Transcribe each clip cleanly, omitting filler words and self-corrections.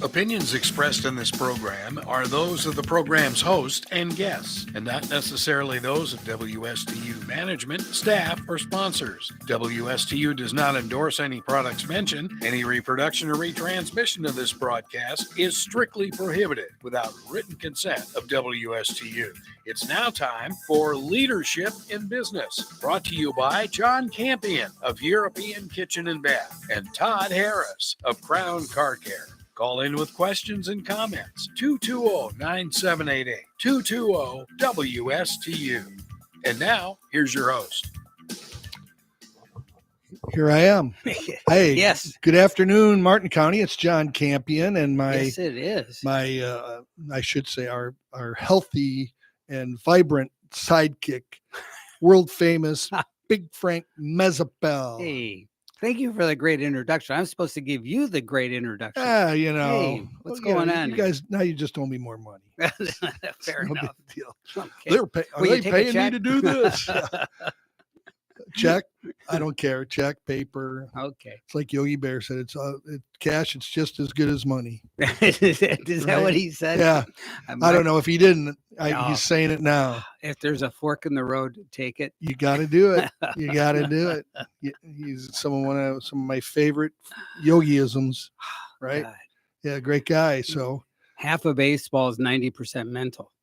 Opinions expressed in this program are those of the program's host and guests, and not necessarily those of WSTU management, staff, or sponsors. WSTU does not endorse any products mentioned. Any reproduction or retransmission of this broadcast is strictly prohibited without written consent of WSTU. It's now time for Leadership in Business, brought to you by Jon Campion of European Kitchen and Bath and Todd Harris of Crown Car Care. Call in with questions and comments. 220-9788. 220-WSTU. And now, here's your host. Here I am. Hey, Yes. Good afternoon, Martin County. It's Jon Campion, and Yes, it is. I should say our healthy and vibrant sidekick, world famous Big Frank Mezzapel. Hey, thank you for the great introduction. I'm supposed to give you the great introduction. Hey, what's going on? You guys, now you just owe me more money. Fair No enough. big deal. Okay. Are Will you they take a paying me check? to do this? Check? I don't care. Check, paper. Okay. It's like Yogi Bear said. It's cash. It's just as good as money. Is that what he said? Yeah. I don't know if he didn't. No. He's saying it now. If there's a fork in the road, take it. You got to do it. You got to do it. He's some of my favorite yogiisms, right? God. Yeah, great guy. So Half of baseball is 90% mental.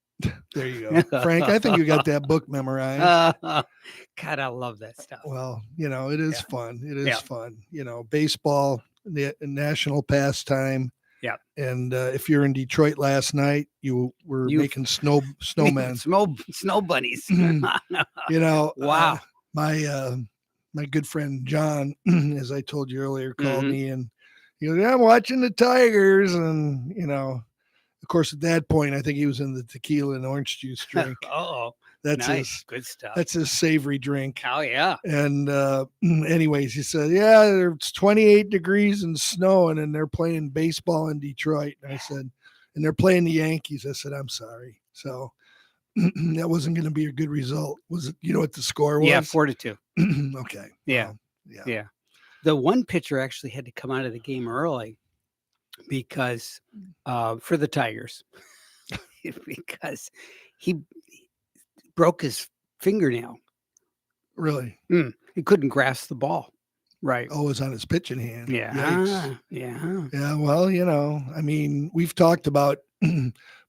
there you go, Frank. I think you got that book memorized. God, I love that stuff. Well, it is fun. It is Yeah. fun. Baseball, the national pastime. Yeah. And if you're in Detroit last night, you were making snowmen. Snow bunnies. Wow. Wow. My good friend John, as I told you earlier, called me and he goes, "I'm watching the Tigers," and of course, at that point, I think he was in the tequila and orange juice drink. Oh, That's nice. Good stuff. That's his savory drink. Oh, yeah. And anyways, he said, "Yeah, it's 28 degrees and snowing, and they're playing baseball in Detroit." And I said, "And they're playing the Yankees." I said, "I'm sorry." So that wasn't going to be a good result. Was it? You know what the score was? Yeah, 4-2. Okay. Yeah. Well, Yeah. The one pitcher actually had to come out of the game early because for the Tigers because he broke his fingernail. Really? He couldn't grasp the ball. Right. Oh, it was on his pitching hand. Yeah. Yikes. Yeah. Yeah. Well, I mean, we've talked about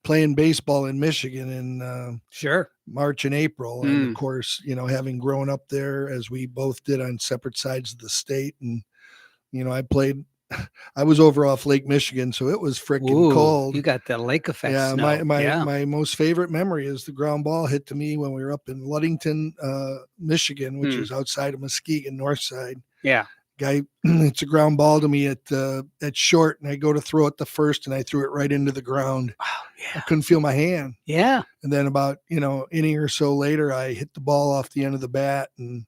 playing baseball in Michigan in Sure. March and April. And of course, having grown up there as we both did on separate sides of the state. And, I was over off Lake Michigan, so it was freaking cold. You got the lake effect. Yeah. Snow. My most favorite memory is the ground ball hit to me when we were up in Ludington, Michigan, which is outside of Muskegon, north side. Yeah. Guy, it's a ground ball to me at short, and I go to throw it the first, and I threw it right into the ground. Oh, yeah. I couldn't feel my hand. Yeah. And then about, inning or so later, I hit the ball off the end of the bat, and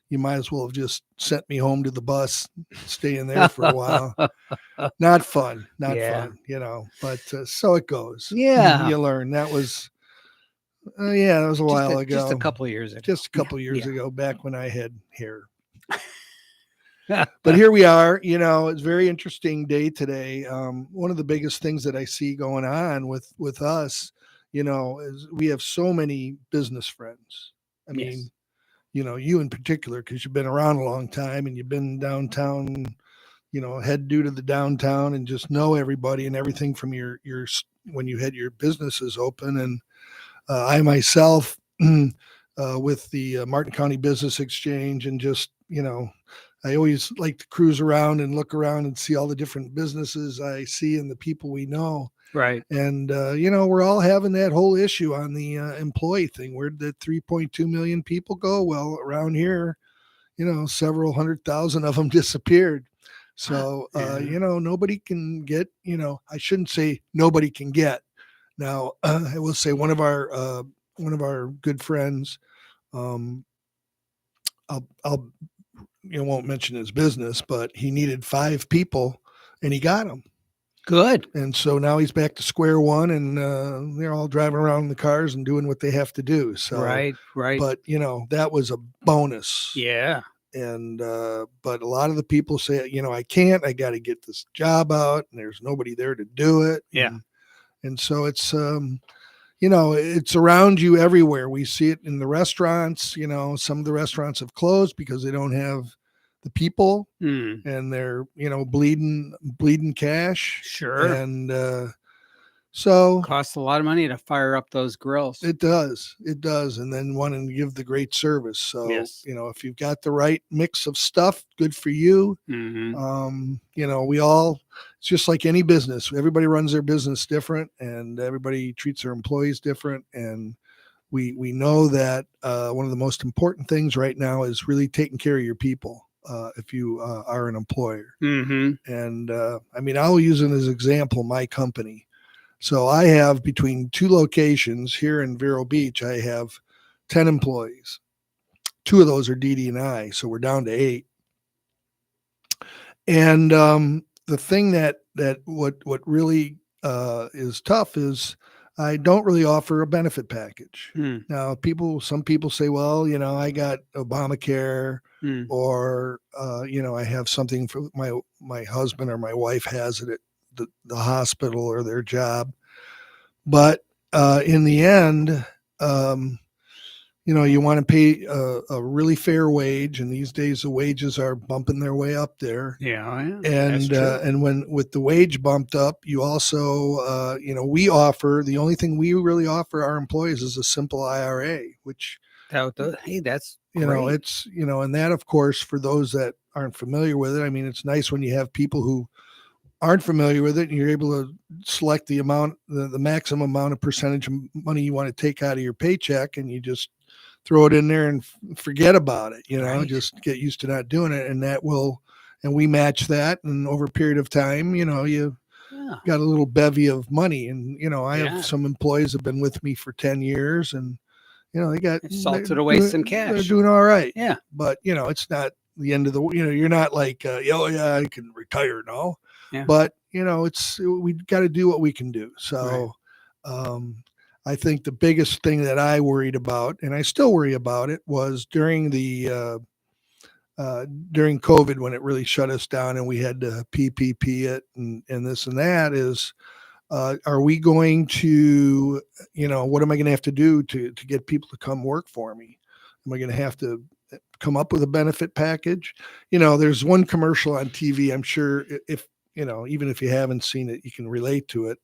you might as well have just sent me home to the bus, stay in there for a while. Not fun, but so it goes. Yeah. You learn. That was, that was a while ago. Just a couple of years ago. Just a couple of years ago, back when I had hair. But here we are. It's a very interesting day today. One of the biggest things that I see going on with us, is we have so many business friends. I mean, you in particular, because you've been around a long time and you've been downtown, head due to the downtown and just know everybody and everything from your when you had your businesses open. And I myself, with the Martin County Business Exchange, and just, I always like to cruise around and look around and see all the different businesses I see and the people we know. Right. And, we're all having that whole issue on the employee thing. Where'd the 3.2 million people go? Well, around here, several 100,000 of them disappeared. So, nobody can get, I shouldn't say nobody can get. Now, I will say one of our good friends, I'll won't mention his business, but he needed 5 people and he got them. Good. And so now he's back to square one, and they're all driving around in the cars and doing what they have to do. So Right. But that was a bonus. Yeah. And but a lot of the people say, I can't. I got to get this job out, and there's nobody there to do it. Yeah. And so it's it's around you everywhere. We see it in the restaurants. Some of the restaurants have closed because they don't have the people, and they're bleeding cash. Sure. And so costs a lot of money to fire up those grills. it does, and then wanting to give the great service. So Yes. if you've got the right mix of stuff, good for you. We all, it's just like any business. Everybody runs their business different, and everybody treats their employees different. And we know that one of the most important things right now is really taking care of your people. If you are an employer, and I'll use it as an example. My company. So I have, between two locations here in Vero Beach, I have 10 employees. 2 of those are DD&I, so we're down to 8. And the thing that what really is tough is I don't really offer a benefit package. Now, some people say, well, I got Obamacare, or I have something for my husband or my wife has it at the hospital or their job. But in the end, you want to pay a really fair wage, and these days the wages are bumping their way up there. Yeah, and when with the wage bumped up, you also we offer, the only thing we really offer our employees is a simple IRA, which hey, that's great. It's and that, of course, for those that aren't familiar with it, it's nice when you have people who aren't familiar with it, and you're able to select the maximum amount of percentage of money you want to take out of your paycheck, and you just throw it in there and forget about it. Right. Just get used to not doing it, and we match that, and over a period of time, you got a little bevy of money. And I have some employees that have been with me for 10 years, and they got salted away some cash. They're doing all right. Yeah, but it's not the end of the. You're not like, I can retire now. Yeah. But we got to do what we can do. So I think the biggest thing that I worried about, and I still worry about it, was during COVID, when it really shut us down and we had to PPP it and this and that, is are we going to, what am I going to have to do to get people to come work for me? Am I going to have to come up with a benefit package? There's one commercial on TV, I'm sure, if even if you haven't seen it, you can relate to it.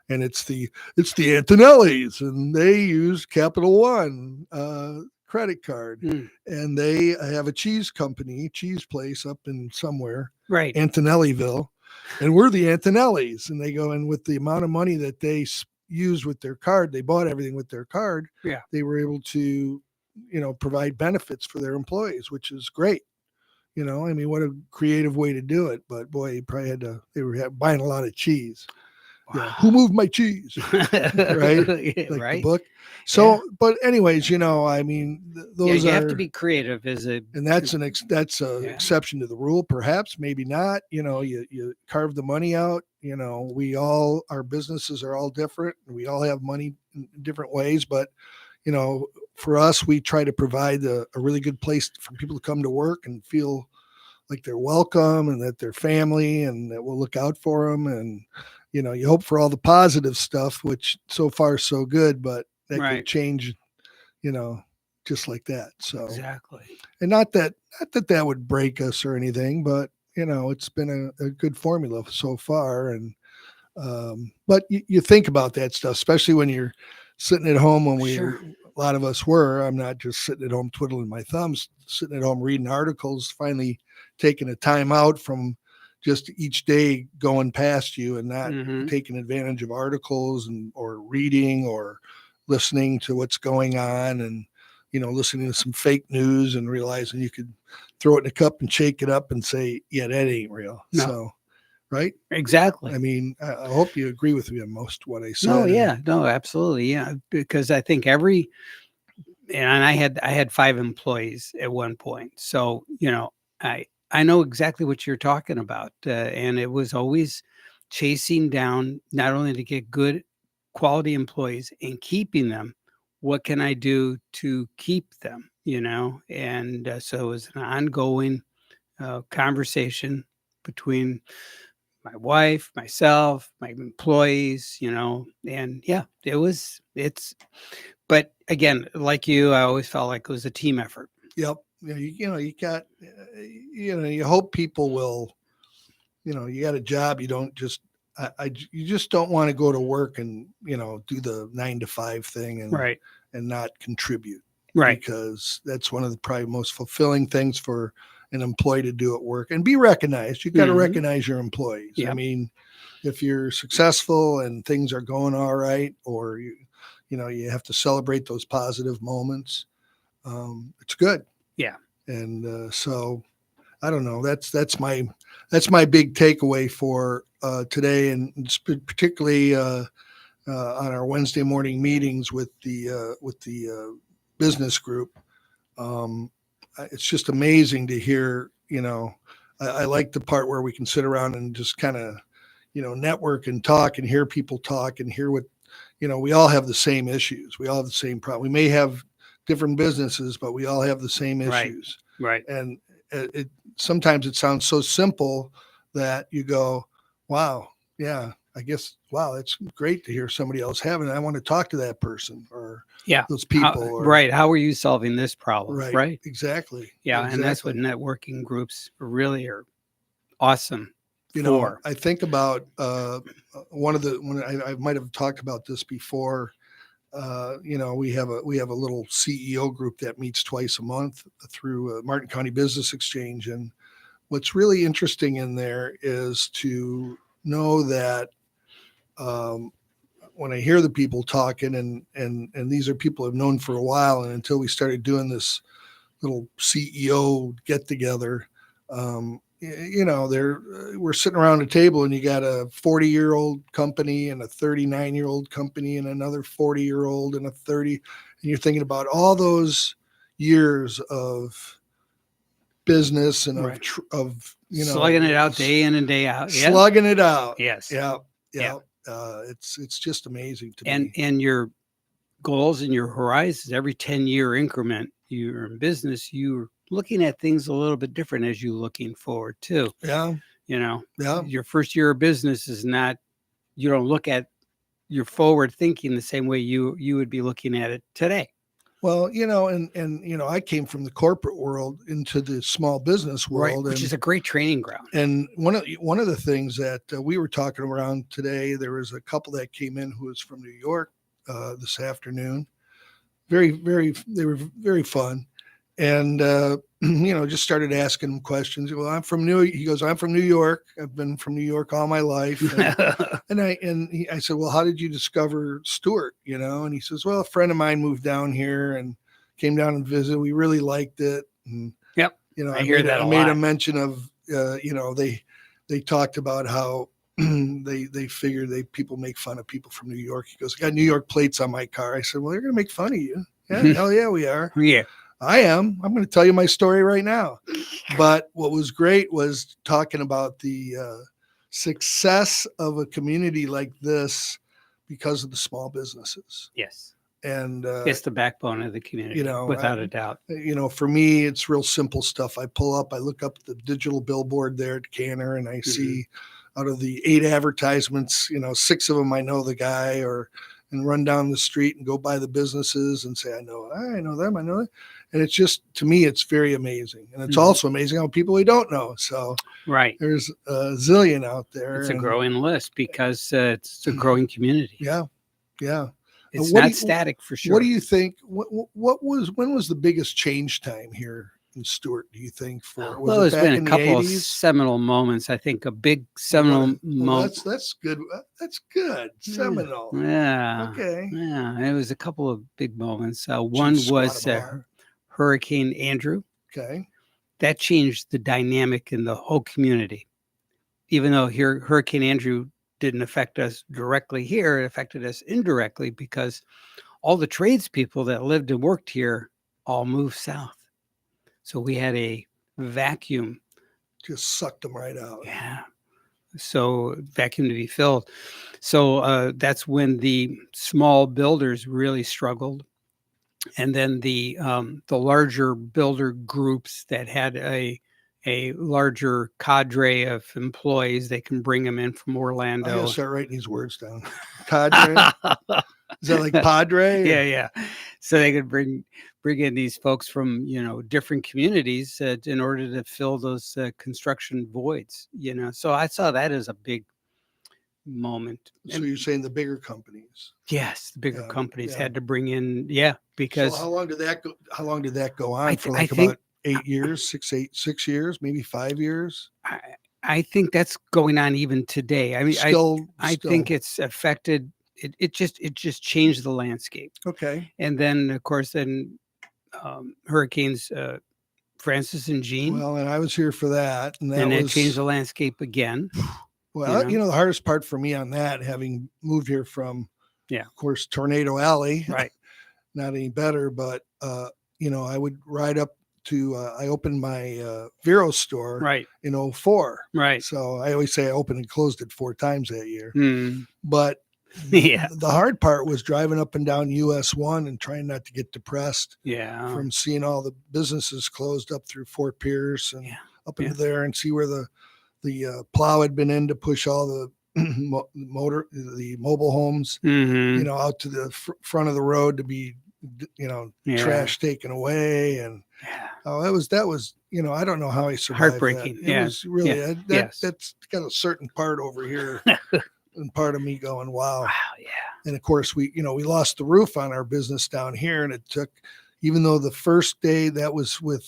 And it's the Antonellis, and they use Capital One credit card, and they have a cheese place up in somewhere, right, Antonelliville, and we're the Antonellis. And they go, and with the amount of money that they used with their card, they bought everything with their card. Yeah, they were able to, provide benefits for their employees, which is great. What a creative way to do it. But boy, they were buying a lot of cheese. Wow. Yeah. Who moved my cheese? Right? Like right. The book. So, but anyways, those you have to be creative and that's an exception to the rule, perhaps, maybe not. You carve the money out. Our businesses are all different, and we all have money in different ways, but for us, we try to provide a really good place for people to come to work and feel like they're welcome, and that they're family, and that we'll look out for them. And, you hope for all the positive stuff, which so far so good, but that could change, just like that. So exactly. And not that would break us or anything, but it's been a good formula so far. And, but you think about that stuff, especially when you're sitting at home, when a lot of us were. I'm not just sitting at home twiddling my thumbs, sitting at home reading articles, finally taking a time out from just each day going past you, and not taking advantage of articles or reading or listening to what's going on, and listening to some fake news and realizing you could throw it in a cup and shake it up and say, yeah, that ain't real. No. So right? Exactly. I hope you agree with me on most what I said. No, absolutely. Yeah. Because I think and I had 5 employees at one point. So, I know exactly what you're talking about. And it was always chasing down, not only to get good quality employees and keeping them, what can I do to keep them? and so it was an ongoing conversation between my wife, myself, my employees, and yeah, but again, like you, I always felt like it was a team effort. Yep. You got, you hope people will, you got a job. You don't just, you just don't want to go to work and, do the 9 to 5 thing and not contribute. Right. Because that's one of the probably most fulfilling things for an employee to do at work and be recognized. You've got to recognize your employees. Yep. I mean, if you're successful and things are going all right, or you have to celebrate those positive moments. It's good. Yeah. And so I don't know. That's my big takeaway for today, and particularly on our Wednesday morning meetings with the business group. It's just amazing to hear. I like the part where we can sit around and just kind of network and talk and hear people talk and hear what we all have the same issues. We all have the same problem. We may have different businesses, but we all have the same issues. Right. And sometimes it sounds so simple that you go, wow, yeah, I guess, wow, it's great to hear somebody else having it. I want to talk to that person or those people. How are you solving this problem? Right. Exactly. Yeah. Exactly. And that's what networking groups really are awesome. I think about when I might have talked about this before. We have a little CEO group that meets twice a month through Martin County Business Exchange, and what's really interesting in there is to know that when I hear the people talking, and these are people I've known for a while, and until we started doing this little CEO get together. We're sitting around a table and you got a 40-year-old company and a 39-year-old company and another 40-year-old and a 30, and you're thinking about all those years of business and of slugging it out day in and day out. Slugging it out. Yes. Yeah. It's just amazing to me. And your goals and your horizons, every 10-year increment you're in business, you're looking at things a little bit different as you're looking forward too. Yeah. Your first year of business is not, you don't look at your forward thinking the same way you would be looking at it today. Well, and I came from the corporate world into the small business world, which is a great training ground. And one of the things that we were talking around today, there was a couple that came in who was from New York this afternoon. They were very fun. And, just started asking him questions. Well, he goes, I'm from New York. I've been from New York all my life. And I said, well, how did you discover Stuart? And he says, well, a friend of mine moved down here and came down and visited. We really liked it. And, yep. I made a mention of, they talked about how they figure people make fun of people from New York. He goes, I got New York plates on my car. I said, well, they're going to make fun of you. Yeah, hell yeah, we are. Yeah. I am. I'm going to tell you my story right now. But what was great was talking about the success of a community like this because of the small businesses. Yes. And it's the backbone of the community, without a doubt. For me, it's real simple stuff. I pull up, I look up the digital billboard there at Canner, and I see out of the 8 advertisements, 6 of them I know the guy, and run down the street and go by the businesces and say, I know them. And it's just, to me, it's very amazing. And it's also amazing how people we don't know. So there's a zillion out there. It's a growing list because it's a growing community. Yeah. Yeah. It's not static for sure. What do you think? When was the biggest change time here in Stuart, do you think? Well, there's been a couple of seminal moments. I think a big seminal moment. That's good. That's good. Seminal. Yeah. Okay. Yeah. It was a couple of big moments. One was Hurricane Andrew. Okay. That changed the dynamic in the whole community. Even though Hurricane Andrew didn't affect us directly here, it affected us indirectly because all the tradespeople that lived and worked here all moved south. So we had a vacuum. Just sucked them right out. Yeah. So vacuum to be filled. So that's when the small builders really struggled. and then the larger builder groups that had a larger cadre of employees, they can bring them in from I Orlando. gotta start writing these words down. Cadre. Is that like Padre? Yeah, yeah. So they could bring in these folks from different communities in order to fill those construction voids. So I saw that as a big moment. So you're saying the bigger companies? Yes, the bigger companies yeah. had to bring in, because. So how long did that go? How long did that go on for? I think about 8 years, 6 years, maybe 5 years. I think that's going on even today. I mean, I think it's affected. It just changed the landscape. Okay. And then of course hurricanes Francis and Jean. Well, and I was here for that, and it changed the landscape again. Well, the hardest part for me on that, having moved here from, of course, Tornado Alley, right? Not any better, but I would ride up to. I opened my Vero store in 2004. Right. So I always say I opened and closed it 4 times that year. But the hard part was driving up and down US 1 and trying not to get depressed. From seeing all the businesses closed up through Fort Pierce and up into there, and see where the plow had been in to push all the mobile homes, out to the front of the road to be, trash taken away. And that was, I don't know how I survived. Heartbreaking. That. It was really, that's got a certain part over here and part of me going, wow. Yeah. And of course we lost the roof on our business down here, and it took, even though the first day that was with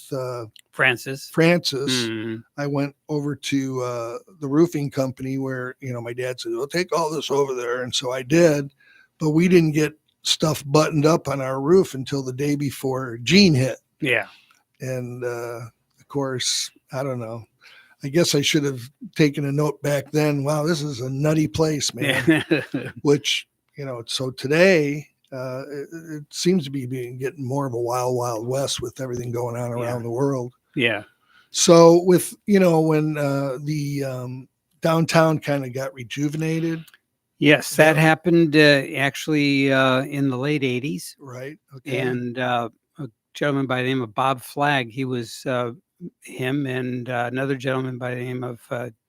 Francis, I went over to the roofing company where, my dad said, well, take all this over there. And so I did, but we didn't get stuff buttoned up on our roof until the day before Gene hit. Yeah. And of course, I don't know. I guess I should have taken a note back then. Wow, this is a nutty place, man. Which, so today, it seems to be getting more of a wild, wild west with everything going on around the world. Yeah. So with, when the downtown kind of got rejuvenated. Yes, that happened actually in the late 80s. Right. Okay. And a gentleman by the name of Bob Flagg, he was him and another gentleman by the name of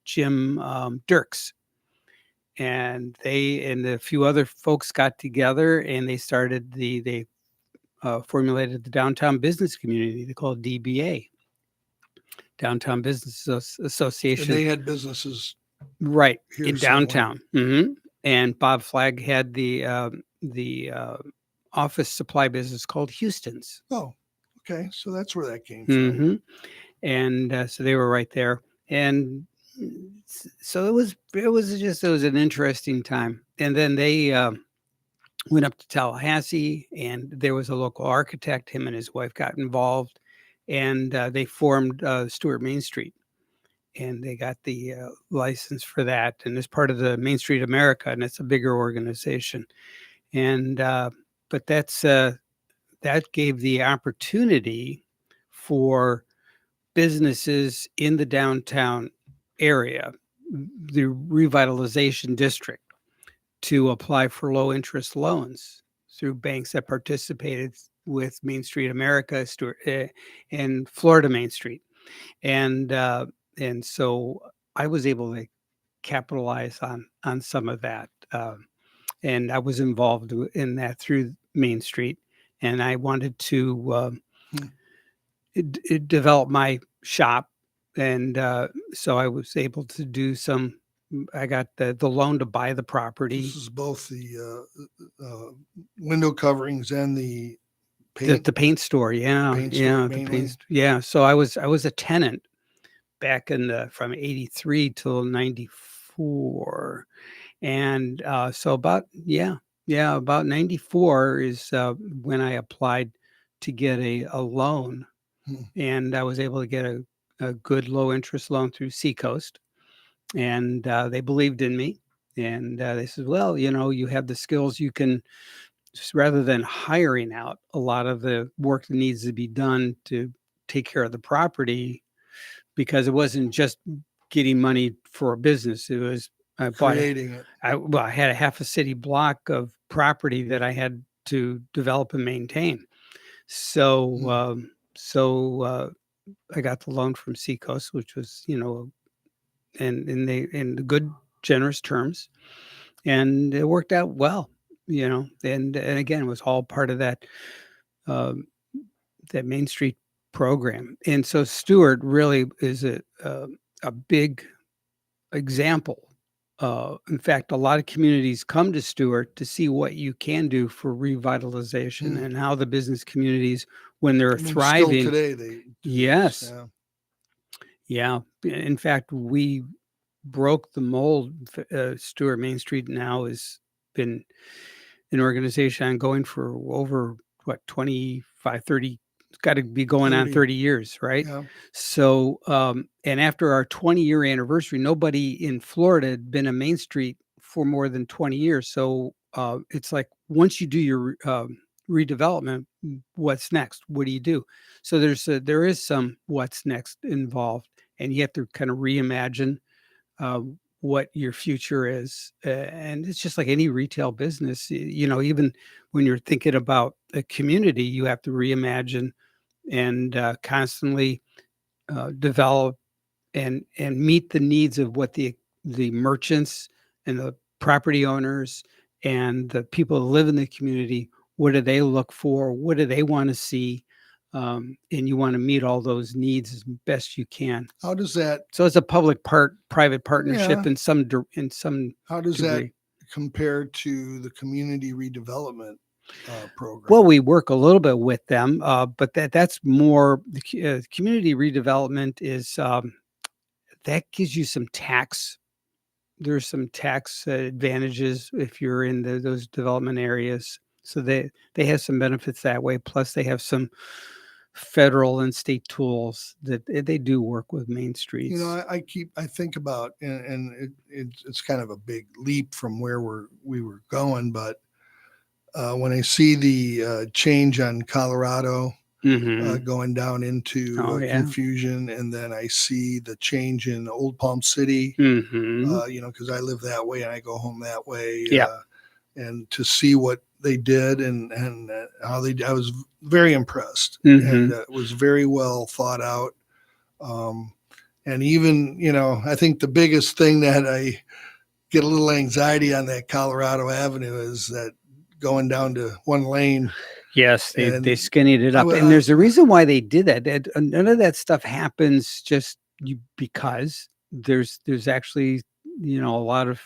Jim Dirks. And they and a few other folks got together, and they started they formulated the downtown business community. They called DBA, Downtown Business Association. And they had businesses right in downtown. And Bob Flagg had the office supply business called Houston's. Oh, okay. So that's where that came from. And so they were right there. And so it was an interesting time. And then they went up to Tallahassee, and there was a local architect. Him and his wife got involved, and they formed Stewart Main Street, and they got the license for that. And it's part of the Main Street America, and it's a bigger organization. And but that gave the opportunity for businesses in the downtown area, the revitalization district, to apply for low interest loans through banks that participated with Main Street America, and Florida Main Street. And so I was able to capitalize on some of that. And I was involved in that through Main Street. And I wanted to develop my shop. And so I was able to do I got the loan to buy the property. This is both the window coverings and the paint. The paint store. Yeah. So I was a tenant back from 83 till 94. And so about 94 is when I applied to get a loan. And I was able to get a good low interest loan through Seacoast. And they believed in me. And they said, well, you have the skills. You can, just rather than hiring out a lot of the work that needs to be done to take care of the property, because it wasn't just getting money for a business. It was creating it. I had a half a city block of property that I had to develop and maintain. So, I got the loan from Seacoast, which was, and they in good generous terms, and it worked out well, and again, it was all part of um, that Main Street program. And so Stewart really is a big example. In fact, a lot of communities come to Stewart to see what you can do for revitalization and how the business communities, when they're Still thriving. today, they do this, Yes. yeah. Yeah. In fact, we broke the mold. Stewart Main Street now has been an organization ongoing for over 25, 30. It's got to be going on 30 years, right? Yeah. So, and after our 20-year anniversary, nobody in Florida had been a Main Street for more than 20 years. So it's like once you do your redevelopment, what's next? What do you do? So there is some what's next involved, and you have to kind of reimagine what your future is. And it's just like any retail business, even when you're thinking about a community, you have to reimagine and constantly develop and meet the needs of what the merchants and the property owners and the people who live in the community, what do they look for? What do they want to see? And you want to meet all those needs as best you can. How does that? So it's a private partnership in some How does degree. that compare to the community redevelopment program? Well, we work a little bit with them, but that's more the community redevelopment is that gives you some tax. There's some tax advantages if you're in those development areas. So they have some benefits that way. Plus, they have some federal and state tools that they do work with Main Streets. I think about, and it's kind of a big leap from where we were going, but when I see the change on Colorado going down into confusion, and then I see the change in Old Palm City, because I live that way and I go home that way. And to see what they did and how I was very impressed, and it was very well thought out. And even, I think the biggest thing that I get a little anxiety on that Colorado Avenue is that going down to one lane. Yes, they skinnied it up. And there's a reason why they did that. None of that stuff happens just because there's actually, a lot of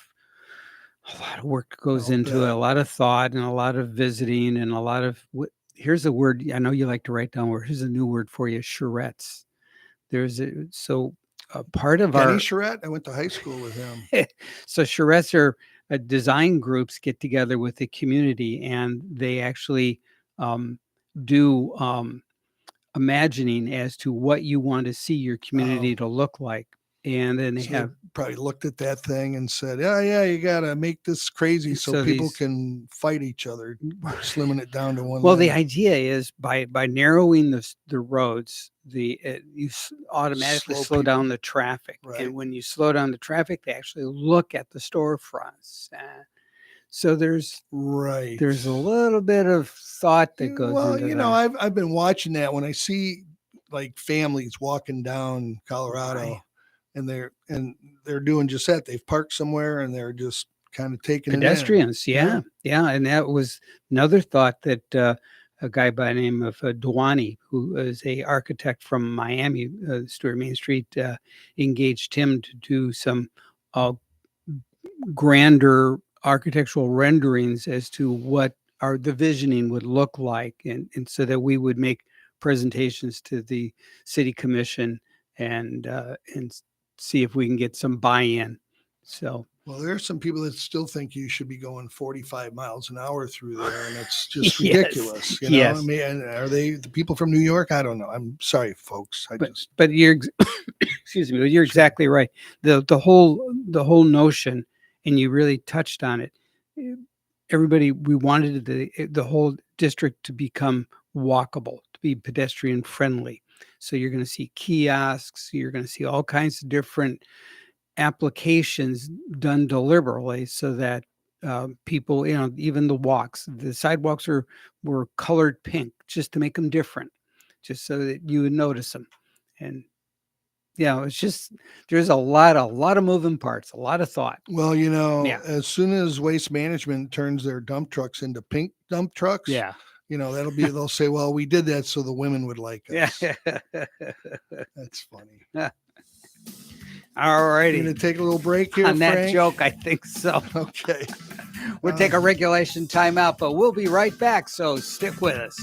work goes into it, a lot of thought and a lot of visiting and a lot of here's a word I know you like to write down. Here's a new word for you: charrettes. Part of Kenny Charette, I went to high school with him. So charrettes are design groups get together with the community, and they actually do imagining as to what you want to see your community to look like. And then they probably looked at that thing and said, yeah, you got to make this crazy so people can fight each other, slimming it down to one. Well, the idea is by narrowing the roads, you automatically slow down the traffic. Right. And when you slow down the traffic, they actually look at the storefronts. So there's a little bit of thought that goes into that. I've been watching that when I see like families walking down Colorado. Right. And they're doing just that. They've parked somewhere and they're just kind of taking pedestrians. Yeah. And that was another thought that a guy by the name of Dwani, who is a architect from Miami, Stewart Main Street, engaged him to do some grander architectural renderings as to what the visioning would look like, and so that we would make presentations to the city commission and see if we can get some buy-in. So, well, there are some people that still think you should be going 45 miles an hour through there, and it's just ridiculous. Yes. I mean, are they the people from New York? I don't know. I'm sorry, folks. But you're excuse me. You're exactly right. The whole notion, and you really touched on it. Everybody, we wanted the whole district to become walkable, to be pedestrian friendly. So you're going to see kiosks, you're going to see all kinds of different applications done deliberately so that people, even the sidewalks were colored pink just to make them different, just so that you would notice them. And it's just, there's a lot of moving parts, a lot of thought. Well, as soon as Waste Management turns their dump trucks into pink dump trucks, they'll say, well, we did that so the women would like us. That's funny. All righty. You going to take a little break here, on that Frank? joke? I think so. Okay. We'll take a regulation timeout, but we'll be right back. So stick with us.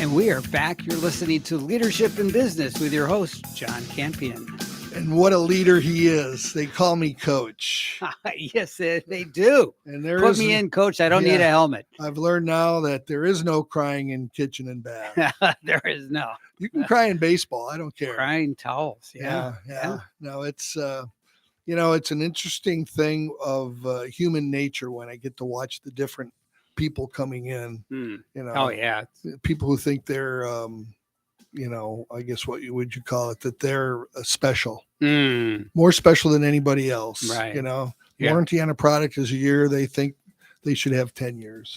And we are back. You're listening to Leadership in Business with your host, Jon Campion. And what a leader he is. They call me Coach. Yes, they do. And Put me in, Coach. I don't need a helmet. I've learned now that there is no crying in kitchen and bath. There is no. You can cry in baseball. I don't care. Crying towels. Yeah. No, it's it's an interesting thing of human nature when I get to watch the different people coming in. Oh yeah, people who think they're I guess what would you call it, that they're special, more special than anybody else, right? Warranty on a product is a year. They think they should have 10 years.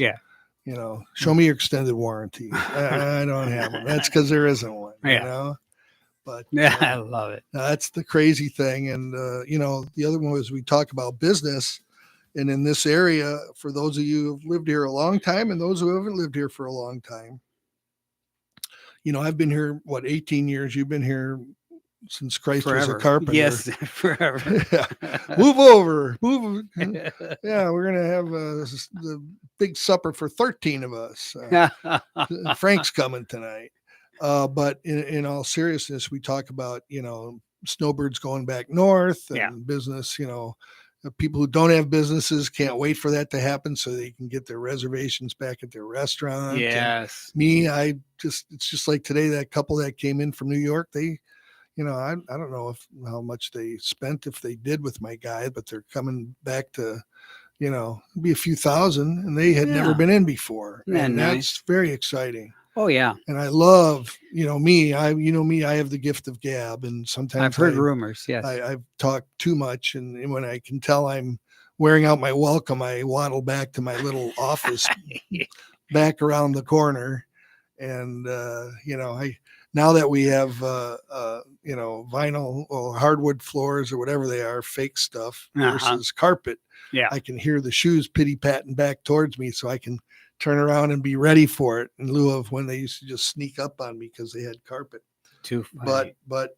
Show me your extended warranty. I don't have them. That's because there isn't one. But I love it. That's the crazy thing. And the other one was, we talk about business. And in this area, for those of you who've lived here a long time and those who haven't lived here for a long time, I've been here, 18 years? You've been here since Christ was a carpenter. Yes, forever. Move over. Yeah, we're going to have the big supper for 13 of us. Frank's coming tonight. But in all seriousness, we talk about, snowbirds going back north and business, people who don't have businesses can't wait for that to happen so they can get their reservations back at their restaurant. Yes. And me, it's just like today, that couple that came in from New York, they, I don't know how much they spent, if they did, with my guy, but they're coming back to, be a few thousand, and they had never been in before. And that's very exciting. Oh yeah, And I love, me, I have the gift of gab, and I've sometimes heard rumors. Yes. I've talked too much, and when I can tell I'm wearing out my welcome, I waddle back to my little office back around the corner. And I now that we have vinyl or hardwood floors or whatever they are, fake stuff versus carpet, Yeah. I can hear the shoes pitty patting back towards me, so I can turn around and be ready for it, in lieu of when they used to just sneak up on me because they had carpet. Too funny. But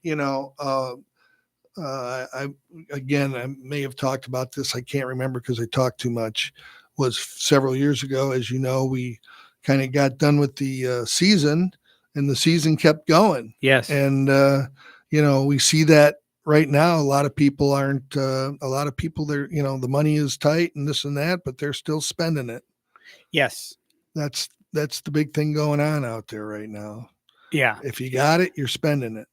I again, I may have talked about this. I can't remember because I talked too much. Was several years ago, as you know, we kind of got done with the season, and the season kept going. Yes. And we see that right now. A lot of people aren't. A lot of people, they're the money is tight and this and that, but they're still spending it. Yes. That's the big thing going on out there right now. Yeah. If you got it, you're spending it,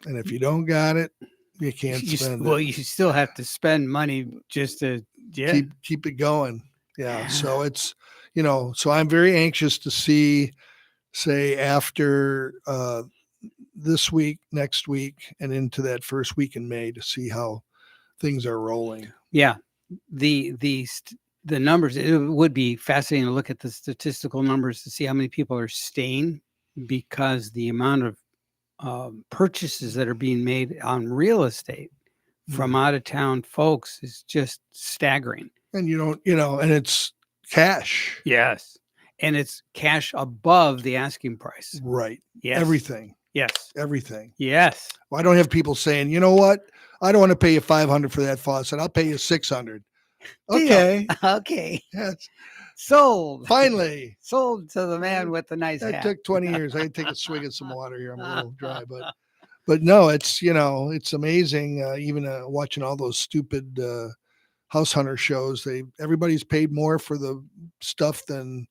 and if you don't got it, you can't spend it. Well, you still have to spend money just to keep it going. Yeah. So it's so I'm very anxious to see, say, after this week, next week, and into that first week in May, to see how things are rolling. Yeah. The numbers, it would be fascinating to look at the statistical numbers to see how many people are staying, because the amount of purchases that are being made on real estate from out of town folks is just staggering. And and it's cash. Yes. And it's cash above the asking price. Right. Yes. Everything. Yes. Everything. Yes. Well, I don't have people saying, you know what? I don't want to pay you $500 for that faucet. I'll pay you $600. Okay. Okay. Yes. Sold. Finally. Sold to the man with the nice hat. That took 20 years. I had to take a swig of some water here. I'm a little dry, but no, it's, it's amazing. Even watching all those stupid house hunter shows, everybody's paid more for the stuff than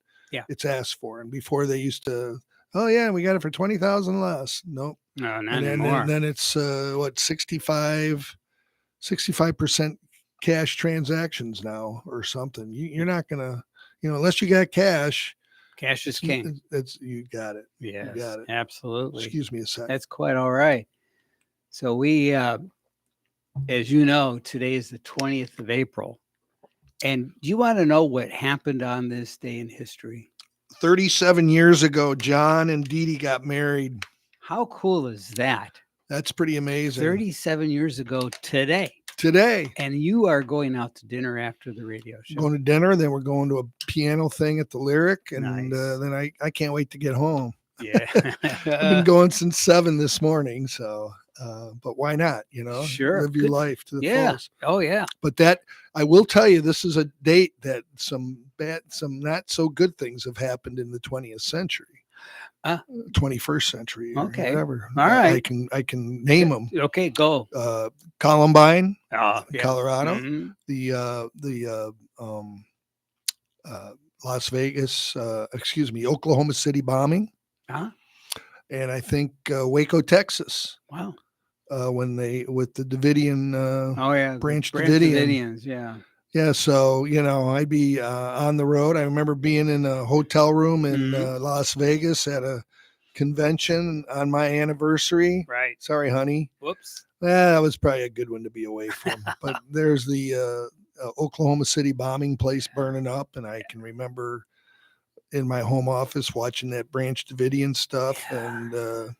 it's asked for. And before they used to, oh yeah, we got it for 20,000 less. Nope. No, not anymore. And then it's 65% cash transactions now or something. You're not gonna, unless you got cash. Cash is king. You got it. Yes, you got it. Absolutely. Excuse me a second. That's quite all right. So we, as you know, today is the 20th of April. And do you want to know what happened on this day in history? 37 years ago, John and Dee Dee got married. How cool is that? That's pretty amazing. 37 years ago today. And you are going out to dinner after the radio show. Going to dinner, then we're going to a piano thing at the Lyric, and nice. Then I can't wait to get home. Yeah. I've been going since 7 this morning, so but why not? Sure. Live your life to the fullest. Oh yeah. But that, I will tell you, this is a date that some not so good things have happened in the 20th century. 21st century. Okay. Whatever. All right. I can name them. Okay, go. Columbine, yeah. Colorado. Mm-hmm. The Las Vegas, Oklahoma City bombing. And I think Waco, Texas. Wow. When with the Davidian Branch Davidians, yeah. Yeah, so I'd be on the road. I remember being in a hotel room in Las Vegas at a convention on my anniversary. Right. Sorry, honey. Whoops. That was probably a good one to be away from. But there's the Oklahoma City bombing place burning up, and I can remember in my home office watching that Branch Davidian stuff. Yeah. And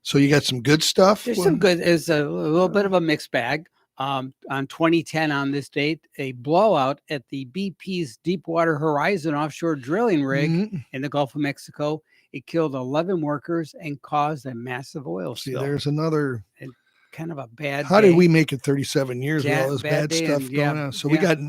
so you got some good stuff. There's some good. It's a little bit of a mixed bag. On 2010, on this date, a blowout at the BP's Deepwater Horizon offshore drilling rig in the Gulf of Mexico. It killed 11 workers and caused a massive oil spill. There's another kind of a bad. How did we make it 37 years with all this bad stuff and, going on? So we got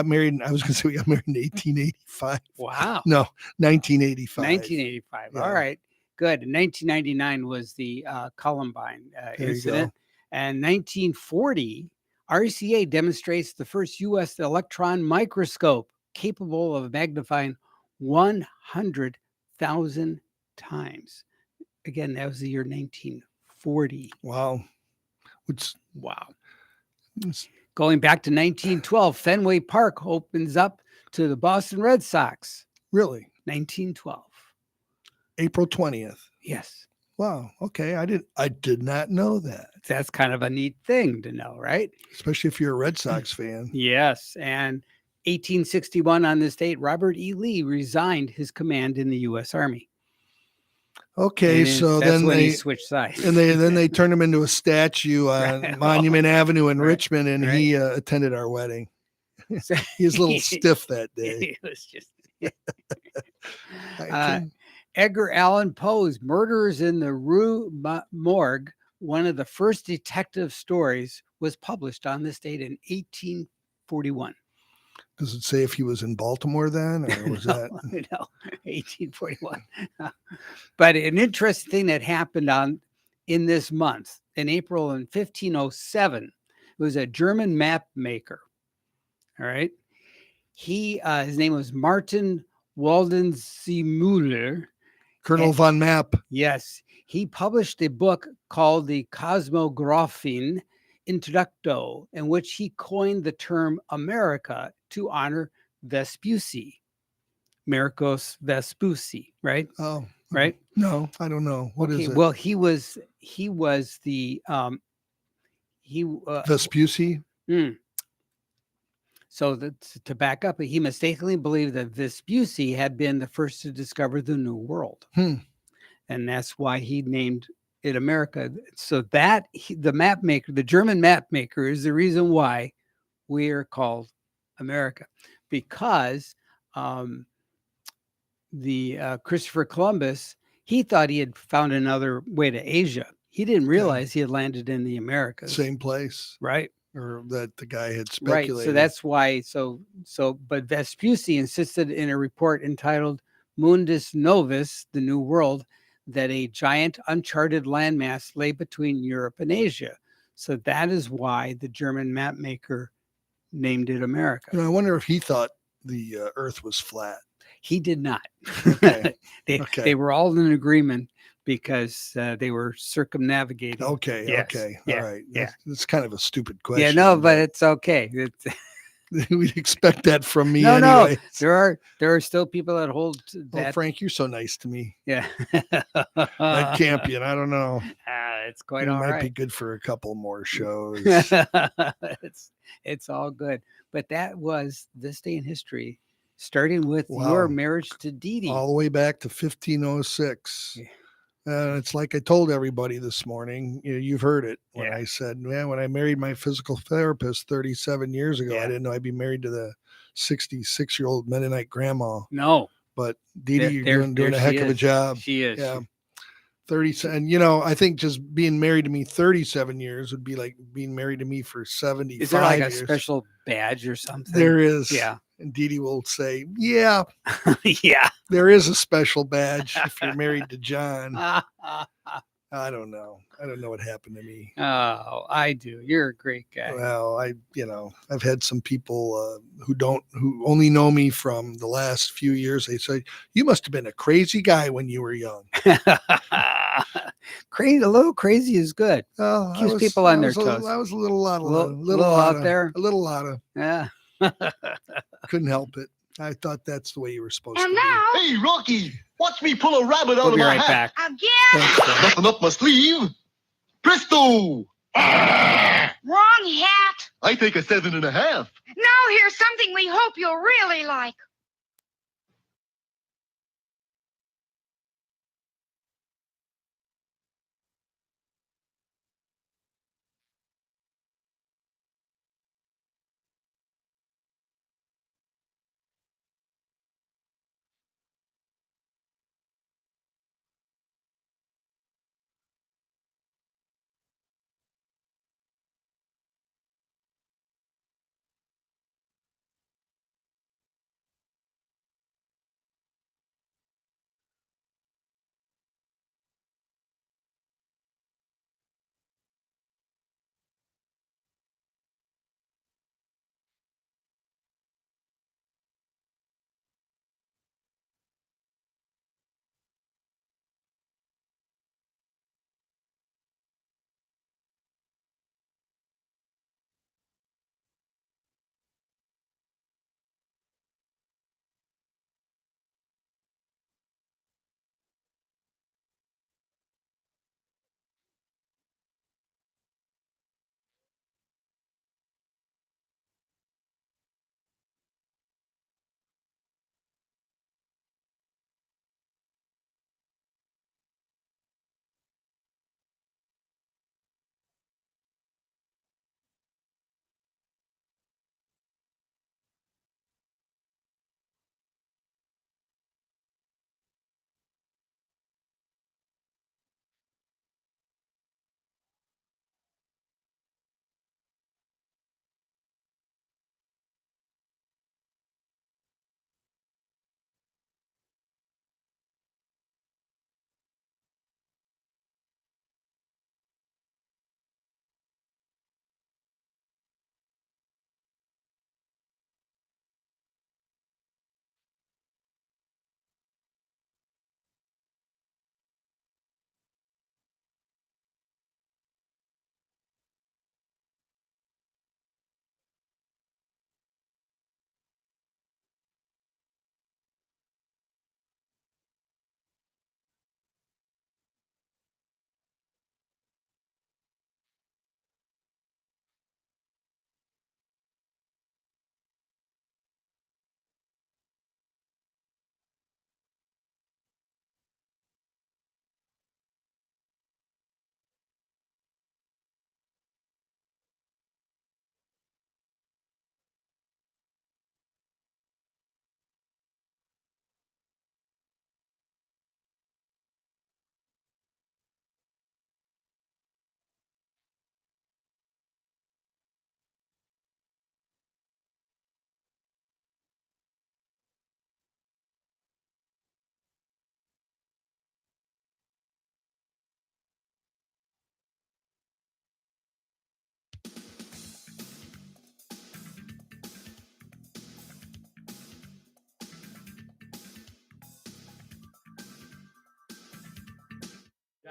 married. I was going to say we got married in 1885. Wow. No, 1985. 1985. Yeah. All right. Good. 1999 was the Columbine incident. And 1940, RCA demonstrates the first U.S. electron microscope capable of magnifying 100,000 times. Again, that was the year 1940. Wow. Wow. Going back to 1912, Fenway Park opens up to the Boston Red Sox. Really? 1912. April 20th. Yes. Wow. Okay. I did not know that. That's kind of a neat thing to know, right? Especially if you're a Red Sox fan. Yes. And 1861 on this date, Robert E. Lee resigned his command in the U.S. Army. Okay, so that's then when he they switched sides. and then they turned him into a statue on Right. Monument Avenue in Right. Richmond, and Right. he attended our wedding. So- He was a little stiff that day. It was just I Uh, can- Edgar Allan Poe's Murderers in the Rue Morgue, one of the first detective stories, was published on this date in 1841. Does it say if he was in Baltimore then, or was No, that? no, 1841. But an interesting thing that happened in this month, in April in 1507, it was a German map maker. All right. His name was Martin Waldenseemüller. Colonel von Mapp. Yes, he published a book called the Cosmographien Introducto, in which he coined the term America to honor Vespucci, Marcos Vespucci, right? Oh, Right? no, I don't know. What is it? Well, he was the Vespucci. So to back up, he mistakenly believed that Vespucci had been the first to discover the New World. And that's why he named it America. So that the map maker, the German map maker, is the reason why we are called America, because Christopher Columbus, he thought he had found another way to Asia. He didn't realize he had landed in the Americas. Same place, right? Or that the guy had speculated. Right. So that's why. But Vespucci insisted in a report entitled "Mundus Novus," the New World, that a giant uncharted landmass lay between Europe and Asia. So that is why the German map maker named it America. I wonder if he thought the Earth was flat. He did not. Okay. They were all in agreement because they were circumnavigating. Okay. Yes. Okay. Yeah. All right. Yeah. That's kind of a stupid question. Yeah. No, but it's okay. We'd expect that from me No. anyway. There are still people that hold that. Oh, Frank, you're so nice to me. Yeah. That Campion, I don't know. It's quite It all might right. be good for a couple more shows. It's all good. But that was this day in history, starting with Wow. your marriage to Dee Dee. All the way back to 1506. Yeah. It's like I told everybody this morning, you've heard it when Yeah. I said, man, when I married my physical therapist 37 years ago, I didn't know I'd be married to the 66-year-old Mennonite grandma. No. But Dee Dee, you're doing a heck of a job. She is. Yeah. 37. I think just being married to me 37 years would be like being married to me for 75 years. Is there like a special badge or something? There is. Yeah. And Dee Dee will say, yeah, yeah. there is a special badge if you're married to John. I don't know. I don't know what happened to me. Oh, I do. You're a great guy. Well, I've had some people who only know me from the last few years. They say, you must have been a crazy guy when you were young. Crazy, a little crazy is good. Oh, Keeps people on their toes. toes. I was a little out there. A little out of. Yeah. Couldn't help it. I thought that's the way you were supposed to And be. now, Hey, Rocky, watch me pull a rabbit out We'll of be my right hat. back. again, Nothing up my sleeve. Presto! wrong hat. I take a 7.5. Now here's something we hope you'll really like.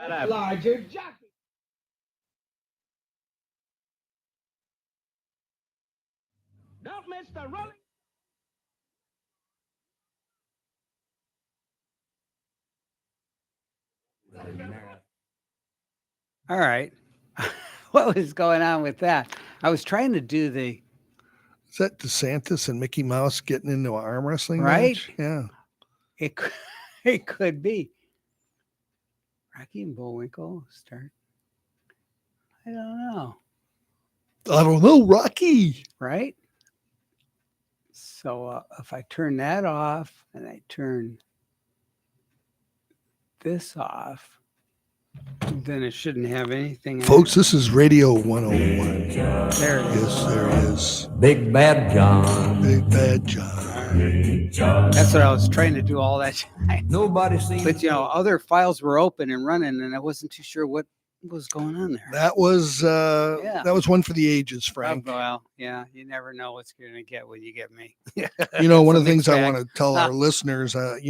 Larger jockey. Don't miss the rolling. All right. What was going on with that? I was trying to do the Is that DeSantis and Mickey Mouse getting into an arm wrestling Right? match? Yeah. it. It could be Rocky and Bullwinkle start. I don't know. I don't know, Rocky. Right? So if I turn that off and I turn this off, then it shouldn't have anything. in Folks, it. this is Radio 101. There it is. Yes, there is. Big Bad John. Big Bad John. That's what I was trying to do all that time. Nobody seems But other files were open and running, and I wasn't too sure what was going on there. That was Yeah. that was one for the ages, Frank. Well, yeah, you never know what's going to get when you get me. You know, one of the Something's things I back. want to tell our listeners, I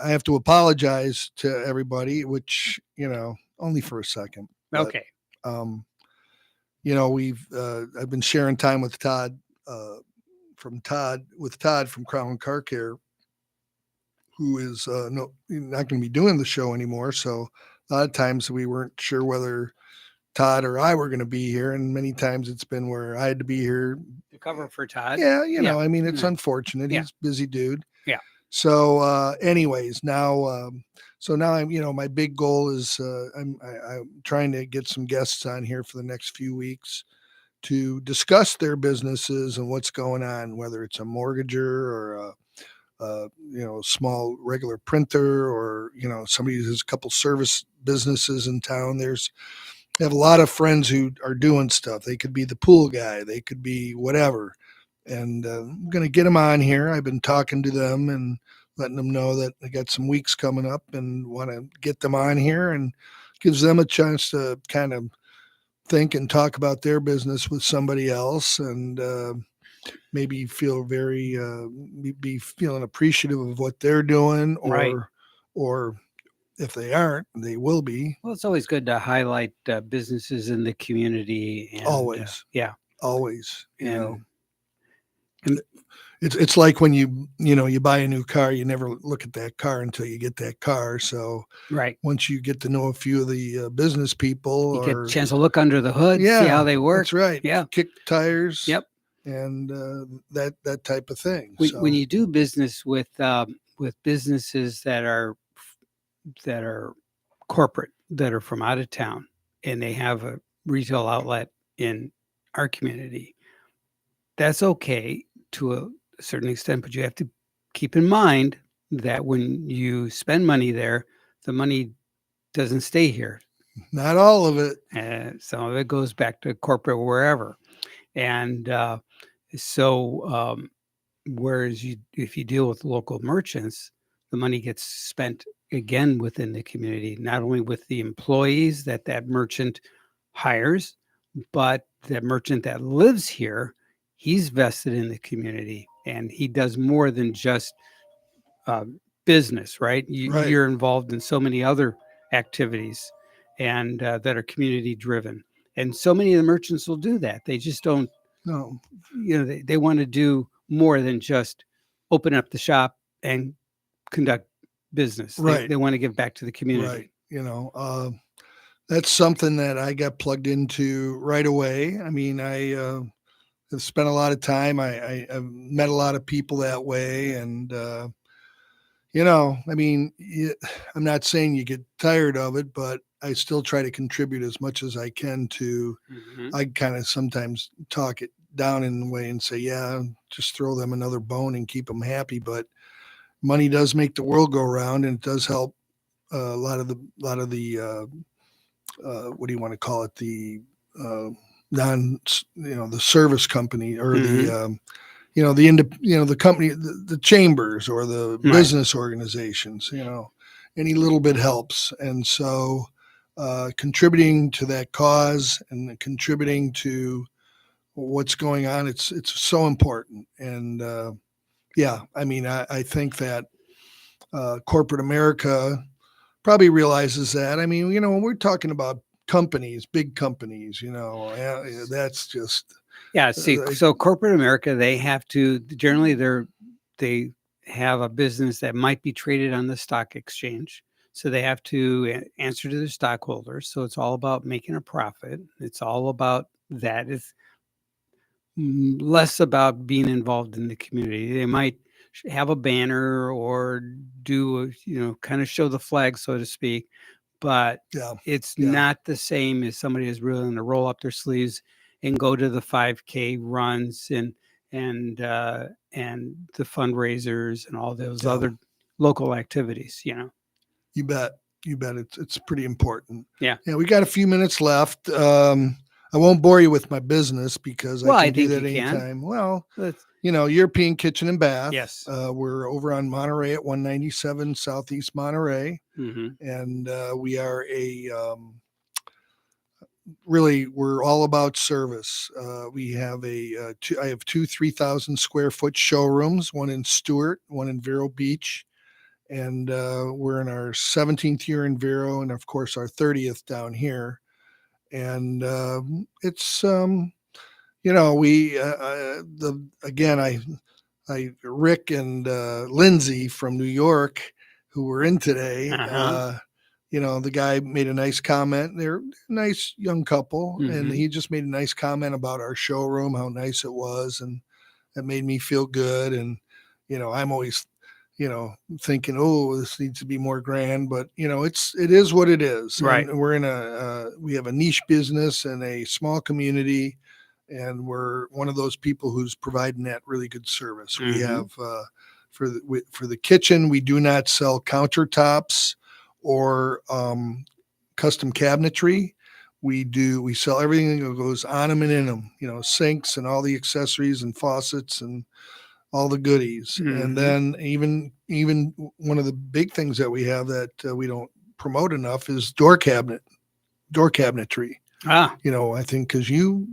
have to apologize to everybody, which, only for a second. But, Okay. I've been sharing time with Todd from Crown Car Care, who is not going to be doing the show anymore. So a lot of times we weren't sure whether Todd or I were going to be here, and many times it's been where I had to be here. To cover for Todd. Yeah, I mean, it's Yeah. unfortunate. Yeah. He's a busy dude. Yeah. So, anyways, now I'm, my big goal is I'm trying to get some guests on here for the next few weeks to discuss their businesses and what's going on, whether it's a mortgager or a small regular printer, or, somebody who has a couple service businesses in town. I have a lot of friends who are doing stuff. They could be the pool guy, they could be whatever. And I'm going to get them on here. I've been talking to them and letting them know that I got some weeks coming up and want to get them on here, and gives them a chance to kind of think and talk about their business with somebody else, and maybe feel be feeling appreciative of what they're doing, Right. or if they aren't, they will be. Well, it's always good to highlight businesses in the community. And, Always. Yeah. Always, And it's like when you buy a new car, you never look at that car until you get that car. So right. once you get to know a few of the business people, You get a chance to look under the hood, see how they work. That's right. Yeah. Kick tires. Yep. And that type of thing. When you do business with businesses that are corporate, that are from out of town, and they have a retail outlet in our community, that's okay to a certain extent, but you have to keep in mind that when you spend money there, the money doesn't stay here. Not all of it. Some of it goes back to corporate wherever. And whereas if you deal with local merchants, the money gets spent again within the community, not only with the employees that merchant hires, but the merchant that lives here, he's vested in the community, and he does more than just business, right? Right. You're involved in so many other activities and that are community driven. And so many of the merchants will do that. They just don't, No. They want to do more than just open up the shop and conduct business. Right. They want to give back to the community. Right. That's something that I got plugged into right away. I mean, I have spent a lot of time. I've met a lot of people that way. And, I mean, I'm not saying you get tired of it, but I still try to contribute as much as I can to, I kind of sometimes talk it down in a way and say, yeah, just throw them another bone and keep them happy. But money does make the world go round, and it does help a lot of the what do you want to call it? The the service company, or the company, the chambers, or the Right. business organizations, any little bit helps. And so contributing to that cause and contributing to what's going on, it's so important. And I mean, I think that corporate America probably realizes that. I mean, when we're talking about companies, big companies, that's just Yeah. See, like- so corporate America, they have to generally they have a business that might be traded on the stock exchange. So they have to answer to their stockholders. So it's all about making a profit. It's all about that. It's less about being involved in the community. They might have a banner or do, kind of show the flag, so to speak, but yeah, it's yeah. not the same as somebody who's really going to roll up their sleeves and go to the 5K runs and the fundraisers and all those Yeah. other local activities. You bet. It's pretty important. Yeah. Yeah. We got a few minutes left. I won't bore you with my business because Well, I I can do think that you can. anytime. Well, Let's- European Kitchen and Bath. Yes. We're over on Monterey at 197 Southeast Monterey. Mhm. And we are really, we're all about service. We have I have two 3,000 square foot showrooms, one in Stewart, one in Vero Beach. And we're in our 17th year in Vero, and of course our 30th down here. And it's we Rick and Lindsay from New York, who were in today. Uh-huh. The guy made a nice comment. They're a nice young couple, and Mhm. he just made a nice comment about our showroom, how nice it was, and that made me feel good. And I'm always thinking, oh, this needs to be more grand, but it is what it is. Right. And we're we have a niche business and a small community, and we're one of those people who's providing that really good service. Mhm. We have for the kitchen, we do not sell countertops or custom cabinetry. We sell everything that goes on them and in them, sinks and all the accessories and faucets and all the goodies. Mhm. And then even one of the big things that we have that we don't promote enough is door cabinetry. Ah, I think because you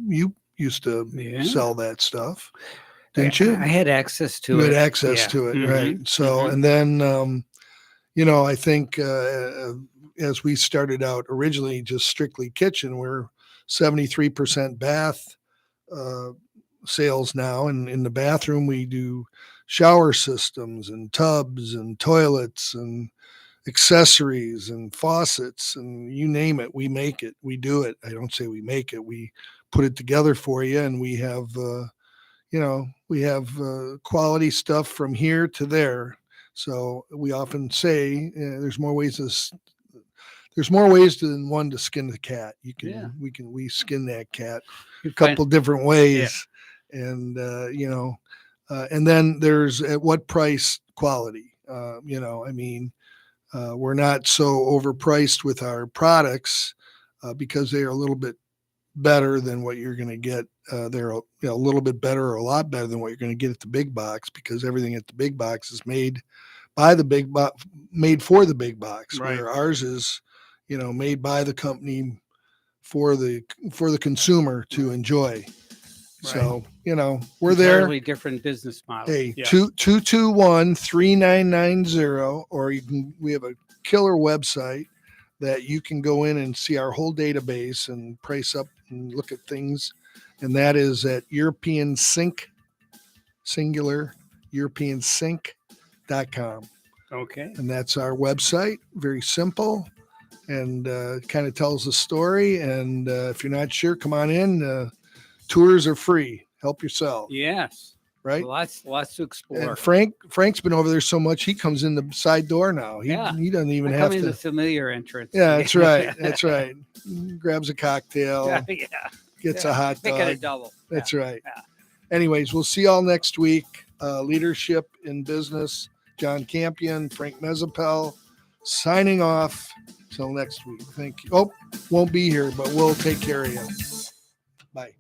used to yeah. sell that stuff, didn't you? I had access to You it. had access Yeah. to it, Mhm. right? So, Mhm. and then I think as we started out originally, just strictly kitchen, we're 73% bath sales now. And in the bathroom, we do shower systems and tubs and toilets and accessories and faucets and you name it, we make it, we do it. I don't say we make it, we put it together for you. And we have, quality stuff from here to there. So we often say there's more ways than one to skin the cat. Yeah. We skin that cat You a couple different ways. And and then there's at what price quality. We're not so overpriced with our products because they are a little bit better than what you're going to get. They're a little bit better or a lot better than what you're going to get at the big box, because everything at the big box is made by the big box, made for the big box. Right. Where ours is, made by the company for the consumer to enjoy. So, we're there. Entirely different business model. Hey, Yeah. 221-3990, or we have a killer website that you can go in and see our whole database and price up and look at things. And that is at European Sink, singular, EuropeanSink.com. Okay. And that's our website. Very simple, and kind of tells the story. And if you're not sure, come on in. Tours are free. Help yourself. Yes. Right. Lots to explore. And Frank's been over there so much he comes in the side door now. He doesn't even I have come in to. the familiar entrance. Yeah, that's right. That's right. Grabs a cocktail, Yeah. gets a hot Make it a dog. double. That's right. Yeah. Anyways, we'll see y'all next week. Leadership in Business. Jon Campion, Frank Mezzapel, signing off. Till next week. Thank you. Oh, won't be here, but we'll take care of you. Bye.